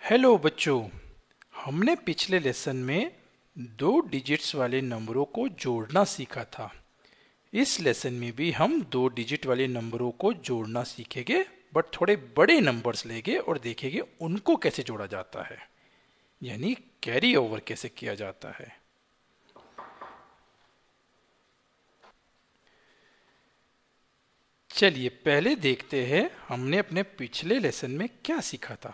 Hello बच्चों। हमने पिछले लेसन में दो डिजिट्स वाले नंबरों को जोड़ना सीखा था। इस लेसन में भी हम दो डिजिट वाले नंबरों को जोड़ना सीखेंगे, बट थोड़े बड़े नंबर्स लेंगे और देखेंगे उनको कैसे जोड़ा जाता है, यानी कैरी ओवर कैसे किया जाता है। चलिए पहले देखते हैं हमने अपने पिछले लेसन में क्या सीखा था।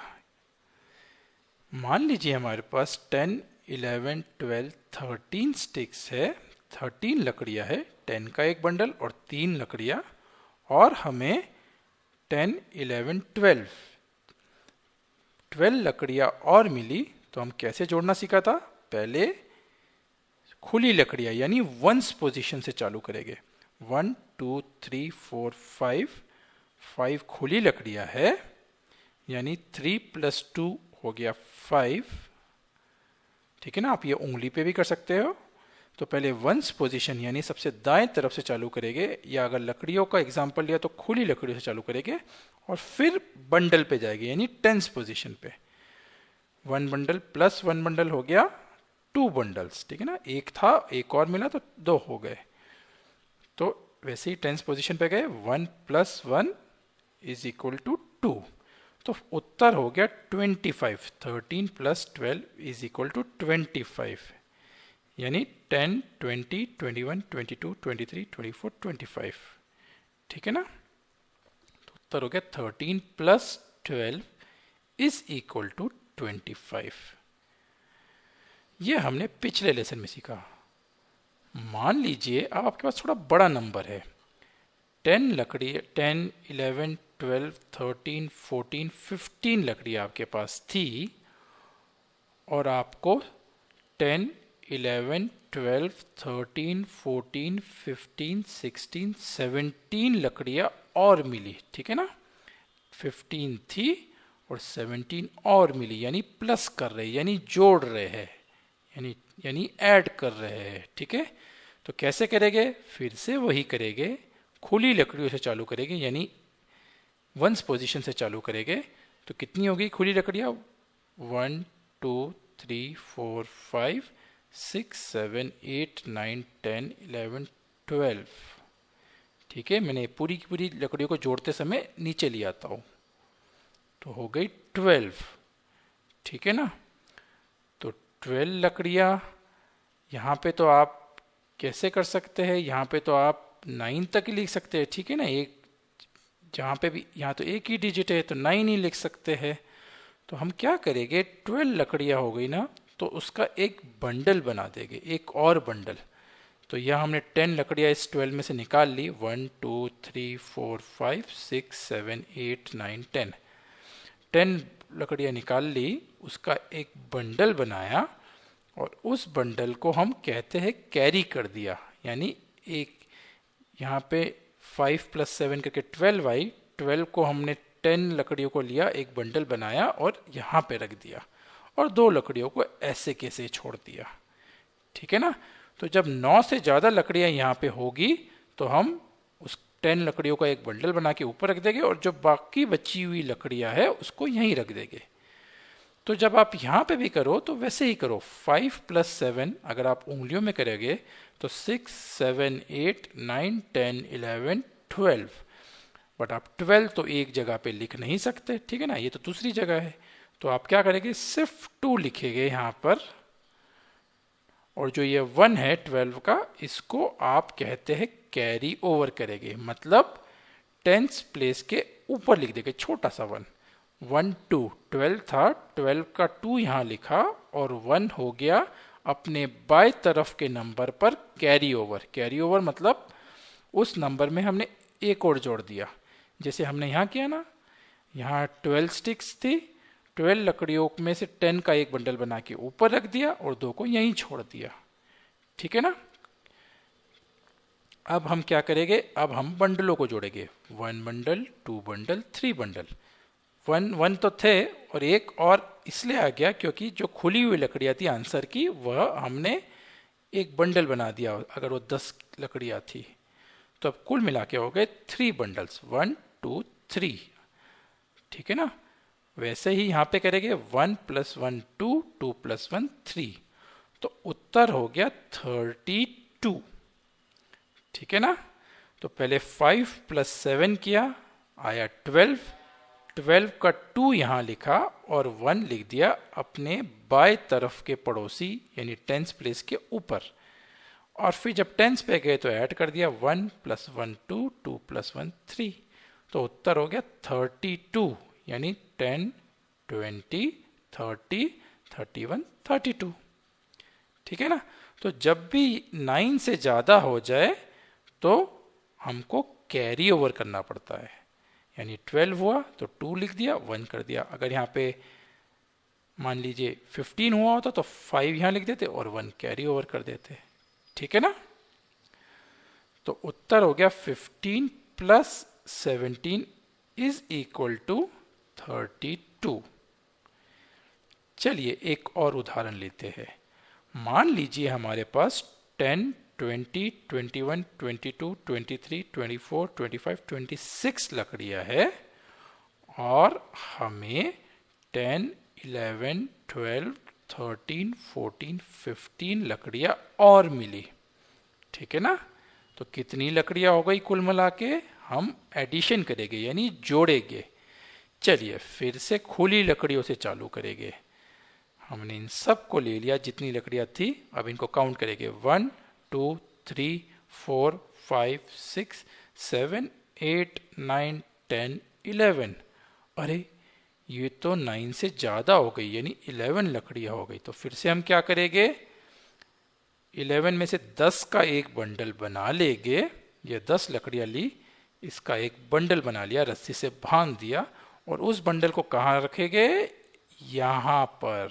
मान लीजिए हमारे पास 10, 11, 12, 13 स्टिक्स है, 13 लकड़ियां है, 10 का एक बंडल और 3 लकड़ियां, और हमें 10, 11, 12 लकड़ियां और मिली। तो हम कैसे जोड़ना सीखा था? पहले खुली लकड़ियां यानी वंस पोजीशन से चालू करेंगे। 1, 2, 3, 4, 5 खुली लकड़ियां है, यानी 3 + 2 हो गया 5। ठीक है ना, आप ये उंगली पे भी कर सकते हो। तो पहले वंस पोजीशन यानी सबसे दाएं तरफ से चालू करेंगे, या अगर लकड़ियों का एग्जांपल लिया तो खुली लकड़ियों से चालू करेंगे और फिर बंडल पे जाएंगे यानी टेंस पोजीशन पे। 1 बंडल + 1 बंडल हो गया 2 बंडल्स। ठीक है ना, एक था एक और मिला तो 2 हो गए। तो वैसे ही टेंस पोजीशन पे गए, 1 + 1 = 2। तो उत्तर हो गया 25। 13 + 12 = 25, यानी 10, 20, 21, 22, 23, 24, 25। ठीक है ना, तो उत्तर हो गया 13 + 12 = 25। ये हमने पिछले लेसन में सीखा। मान लीजिए अब आपके पास थोड़ा बड़ा नंबर है। 10 लकड़ी 10, 11, 12, 13, 14, 15 लकड़ियाँ आपके पास थी, और आपको 10, 11, 12, 13, 14, 15, 16, 17 लकड़ियाँ और मिली। ठीक है ना, 15 थी और 17 और मिली, यानी प्लस कर रहे, यानी जोड़ रहे हैं, यानी ऐड कर रहे हैं। ठीक है, तो कैसे करेंगे? फिर से वही करेंगे, खुली लकड़ियों से चालू करेंगे, यानी वंस पोजीशन से चालू करेंगे। तो कितनी होगी खुली लकड़ियां? 1, 2, 3, 4, 5, 6, 7, 8, 9, 10, 11, 12। ठीक है, मैंने पूरी की पूरी लकड़ियों को जोड़ते समय नीचे ले आता हूं, तो हो गई 12। ठीक है ना, तो 12 लकड़ियां। यहाँ पे तो आप कैसे कर सकते हैं? यहाँ पे तो आप 9 तक ही लिख सकते हैं। ठीक है ना, एक जहाँ पे भी, यहाँ तो एक ही डिजिट है तो 9 ही लिख सकते हैं। तो हम क्या करेंगे, 12 लकड़ियाँ हो गई ना, तो उसका एक बंडल बना देंगे, एक और बंडल। तो यह हमने 10 लकड़ियाँ इस 12 में से निकाल ली। 1, 2, 3, 4, 5, 6, 7, 8, 9, 10। 10 लकड़ियाँ निकाल ली, उसका एक बंडल बनाया, और उस बंडल को हम कहते हैं कैरी कर दिया। यानी एक यहाँ पे 5 + 7 करके 12 आई। 12 को हमने 10 लकड़ियों को लिया, एक बंडल बनाया और यहाँ पे रख दिया, और 2 लकड़ियों को ऐसे कैसे छोड़ दिया। ठीक है ना, तो जब 9 से ज़्यादा लकड़ियाँ यहाँ पे होगी तो हम उस 10 लकड़ियों का एक बंडल बना के ऊपर रख देंगे, और जो बाकी बची हुई लकड़ियाँ है उसको यहीं रख देंगे। तो जब आप यहाँ पे भी करो तो वैसे ही करो। 5 + 7 अगर आप उंगलियों में करोगे तो 6, 7, 8, 9, 10, 11, 12। बट आप 12 तो एक जगह पे लिख नहीं सकते। ठीक है ना, ये तो दूसरी जगह है। तो आप क्या करेंगे, सिर्फ 2 लिखेंगे यहाँ पर, और जो ये 1 है 12 का, इसको आप कहते हैं कैरी ओवर करेंगे, मतलब टेंस प्लेस के ऊपर लिख देंगे छोटा सा 1। 1, 2, 12 था, 12 का 2 यहाँ लिखा, और 1 हो गया अपने बाएं तरफ के नंबर पर कैरी ओवर। कैरी ओवर मतलब उस नंबर में हमने एक और जोड़ दिया, जैसे हमने यहाँ किया ना। यहाँ 12 स्टिक्स थी, 12 लकड़ियों में से 10 का एक बंडल बना के ऊपर रख दिया और 2 को यहीं छोड़ दिया। ठीक है ना, अब हम क्या करेंगे, अब हम बंडलों को जोड़ेंगे। 1 बंडल, 2 बंडल, 3 बंडल। 1 तो थे, और एक और इसलिए आ गया क्योंकि जो खुली हुई लकड़ियां थी आंसर की, वह हमने एक बंडल बना दिया। अगर वो 10 लकड़ियां थी तो अब कुल मिला के हो गए 3 बंडल्स। 1, 2, 3। ठीक है ना, वैसे ही यहाँ पे करेंगे 1 + 1 2, 2 + 1 3, तो उत्तर हो गया 32। ठीक है ना। तो पहले 5 + 7 किया, आया 12, 12 का 2 यहाँ लिखा और 1 लिख दिया अपने बाएं तरफ के पड़ोसी यानी टेंस प्लेस के ऊपर। और फिर जब टेंस पे गए तो ऐड कर दिया 1 + 1 2, 2 + 1 3, तो उत्तर हो गया 32, यानी 10 20 30 31 32। ठीक है ना। तो जब भी 9 से ज़्यादा हो जाए तो हमको कैरी ओवर करना पड़ता है, यानी 12 हुआ तो 2 लिख दिया, 1 कर दिया। अगर यहाँ पे मान लीजिए 15 हुआ होता तो 5 यहाँ लिख देते और 1 कैरी ओवर कर देते। ठीक है ना। तो उत्तर हो गया 15 + 17 = 32। चलिए एक और उदाहरण लेते हैं। मान लीजिए हमारे पास 10 20 21 22 23 24 25 26 लकड़ियां है और हमें 10 11 12 13 14 15 लकड़ियां और मिली। ठीक है ना। तो कितनी लकड़ियां हो गई कुल मिला के, हम एडिशन करेंगे यानी जोड़ेंगे। चलिए फिर से खुली लकड़ियों से चालू करेंगे। हमने इन सब को ले लिया जितनी लकड़ियां थी, अब इनको काउंट करेंगे 1 2 3 4 5 6 7 8 9 10 11। अरे ये तो 9 से ज़्यादा हो गई, यानी 11 लकड़ियां हो गई। तो फिर से हम क्या करेंगे, 11 में से 10 का एक बंडल बना लेंगे। ये 10 लकड़ियां ली, इसका एक बंडल बना लिया, रस्सी से बांध दिया और उस बंडल को कहाँ रखेंगे, यहाँ पर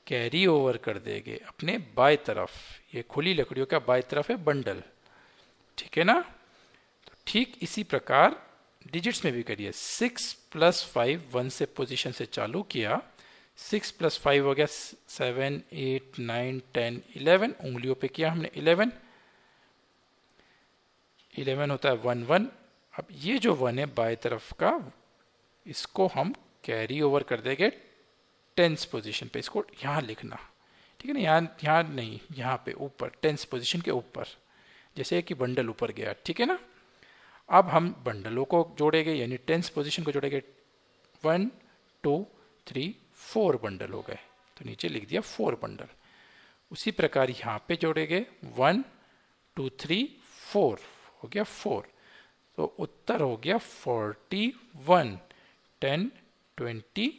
कैरी ओवर कर देंगे अपने बाएं तरफ। ये खुली लकड़ियों का बाएं तरफ है बंडल। ठीक है ना। तो ठीक इसी प्रकार डिजिट्स में भी करिए। 6 + 5 1 से पोजीशन से चालू किया, 6 + 5 हो गया 7 8 9 10 11, उंगलियों पे किया हमने 11 होता है 1 1। अब ये जो 1 है बाएं तरफ का, इसको हम कैरी ओवर कर देंगे टेंस पोजीशन पे। इसको यहाँ लिखना, ठीक है ना, यहाँ नहीं, यहाँ पे ऊपर टेंस पोजीशन के ऊपर, जैसे कि बंडल ऊपर गया। ठीक है ना। अब हम बंडलों को जोड़ेंगे यानी टेंस पोजीशन को जोड़ेंगे। 1 2 3 4 बंडल हो गए, तो नीचे लिख दिया 4 बंडल। उसी प्रकार यहाँ पे जोड़ेंगे 1 2 3 4, हो गया 4। तो उत्तर हो गया 41, 10 20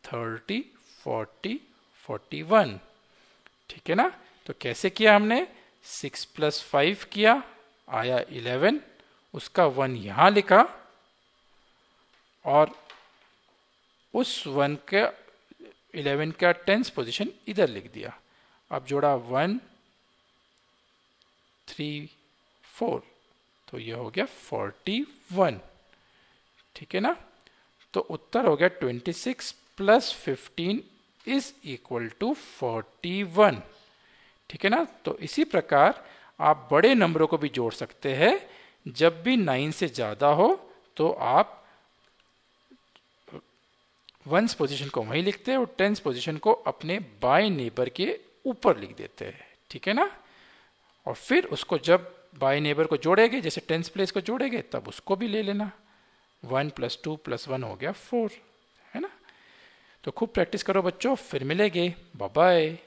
30 40 41। ठीक है ना। तो कैसे किया हमने, 6 + 5 किया, आया 11, उसका 1 यहाँ लिखा और उस 1 का 11 का टेंस पोजीशन इधर लिख दिया। अब जोड़ा 1 3 4, तो यह हो गया 41। ठीक है ना। तो उत्तर हो गया 26 + 15 = 41। ठीक है ना। तो इसी प्रकार आप बड़े नंबरों को भी जोड़ सकते हैं। जब भी 9 से ज़्यादा हो तो आप 1s पोजीशन को वहीं लिखते हैं और 10s पोजीशन को अपने बाएं नेबर के ऊपर लिख देते हैं। ठीक है ना। और फिर उसको जब बाएं नेबर को जोड़ेंगे, जैसे 10s प्लेस को जोड़ेंगे, तब उसको भी ले लेना। 1 + 2 + 1 हो गया 4, है ना। तो खूब प्रैक्टिस करो बच्चों, फिर मिलेंगे, बाय बाय।